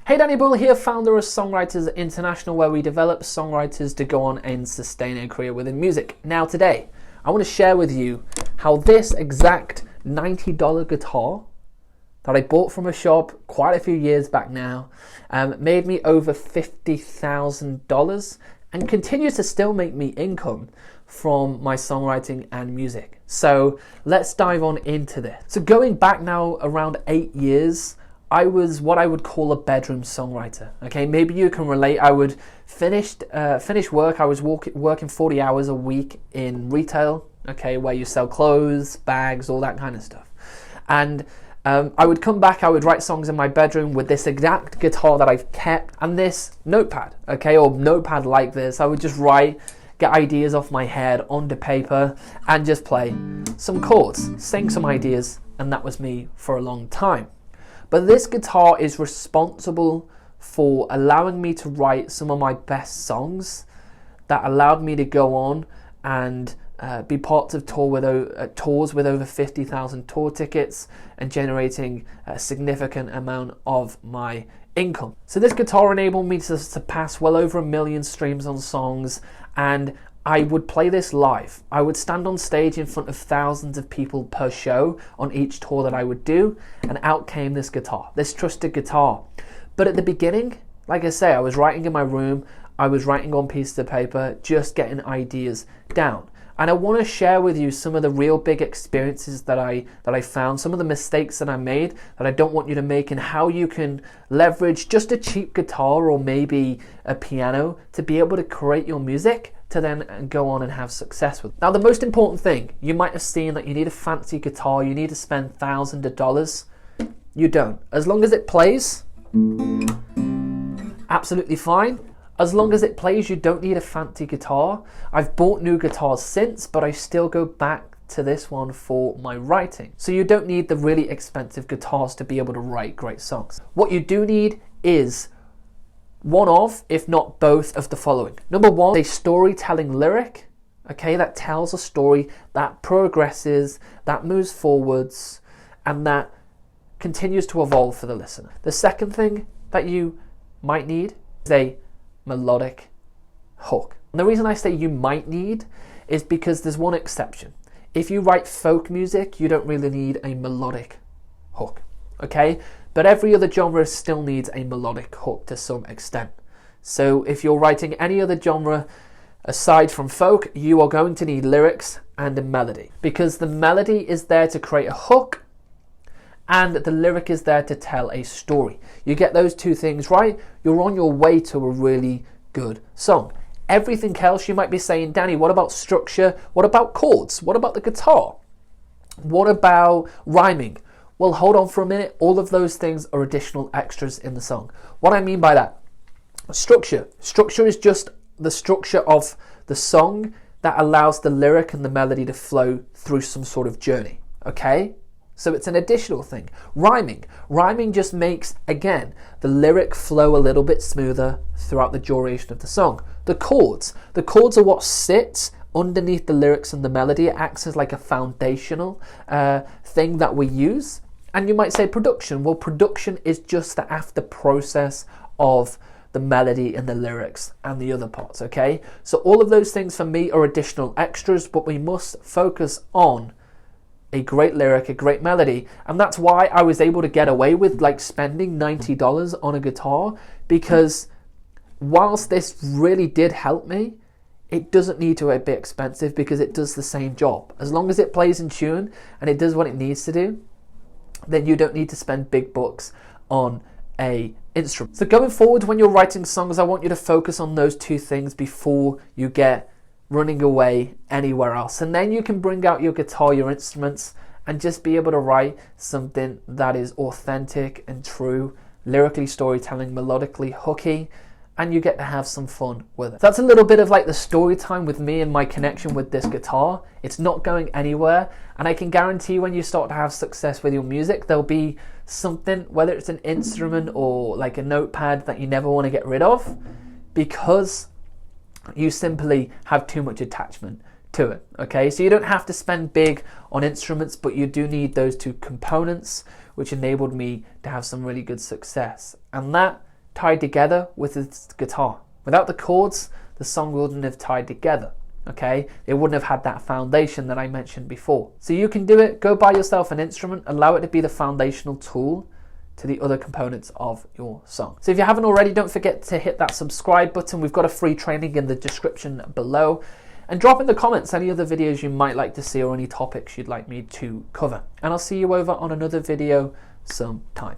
Hey, Danny Bull here, founder of Songwriters International, where we develop songwriters to go on and sustain a career within music. Now today, I want to share with you how this exact $90 guitar that I bought from a shop quite a few years back now made me over $50,000 and continues to still make me income from my songwriting and music. So let's dive on into this. So going back now around 8 years, I was what I would call a bedroom songwriter. Okay, maybe you can relate. I would finish work. I was working 40 hours a week in retail. Okay, where you sell clothes, bags, all that kind of stuff. And I would come back. I would write songs in my bedroom with this exact guitar that I've kept and this notepad. Okay, or notepad like this. I would just write, get ideas off my head onto paper, and just play some chords, sing some ideas, and that was me for a long time. But this guitar is responsible for allowing me to write some of my best songs that allowed me to go on and be part of tours with over 50,000 tour tickets and generating a significant amount of my income. So this guitar enabled me to surpass well over 1 million streams on songs, and I would play this live. I would stand on stage in front of thousands of people per show on each tour that I would do, and out came this guitar, this trusted guitar. But at the beginning, like I say, I was writing in my room, I was writing on pieces of paper, just getting ideas down. And I want to share with you some of the real big experiences that I found, some of the mistakes that I made that I don't want you to make, and how you can leverage just a cheap guitar or maybe a piano to be able to create your music to then go on and have success with. Now, the most important thing, you might have seen that you need a fancy guitar, you need to spend thousands of dollars. You don't. As long as it plays, absolutely fine. As long as it plays, you don't need a fancy guitar. I've bought new guitars since, but I still go back to this one for my writing. So you don't need the really expensive guitars to be able to write great songs. What you do need is one of, if not both, of the following. Number one, a storytelling lyric, okay, that tells a story, that progresses, that moves forwards, and that continues to evolve for the listener. The second thing that you might need is a melodic hook. And the reason I say you might need is because there's one exception. If you write folk music, you don't really need a melodic hook, okay? But every other genre still needs a melodic hook to some extent. So if you're writing any other genre aside from folk, you are going to need lyrics and a melody, because the melody is there to create a hook and the lyric is there to tell a story. You get those two things right, you're on your way to a really good song. Everything else, you might be saying, Danny, what about structure? What about chords? What about the guitar? What about rhyming? Well, hold on for a minute. All of those things are additional extras in the song. What I mean by that, structure. Structure is just the structure of the song that allows the lyric and the melody to flow through some sort of journey, okay? So it's an additional thing. Rhyming. Rhyming just makes, again, the lyric flow a little bit smoother throughout the duration of the song. The chords. The chords are what sits underneath the lyrics and the melody. It acts as like a foundational thing that we use. And you might say production. Well, production is just the after process of the melody and the lyrics and the other parts, okay? So all of those things for me are additional extras, but we must focus on a great lyric, a great melody. And that's why I was able to get away with like spending $90 on a guitar, because whilst this really did help me, it doesn't need to be expensive because it does the same job. As long as it plays in tune and it does what it needs to do, then you don't need to spend big bucks on a instrument. So going forward, when you're writing songs, I want you to focus on those two things before you get running away anywhere else. And then you can bring out your guitar, your instruments, and just be able to write something that is authentic and true, lyrically storytelling, melodically hooky, and you get to have some fun with it. So that's a little bit of like the story time with me and my connection with this guitar. It's not going anywhere, and I can guarantee when you start to have success with your music, there'll be something, whether it's an instrument or like a notepad, that you never want to get rid of, because you simply have too much attachment to it, okay? So you don't have to spend big on instruments, but you do need those two components, which enabled me to have some really good success. And that tied together with its guitar. Without the chords, the song wouldn't have tied together. Okay, it wouldn't have had that foundation that I mentioned before. So you can do it. Go buy yourself an instrument, allow it to be the foundational tool to the other components of your song. So if you haven't already, don't forget to hit that subscribe button. We've got a free training in the description below. And drop in the comments any other videos you might like to see or any topics you'd like me to cover. And I'll see you over on another video sometime.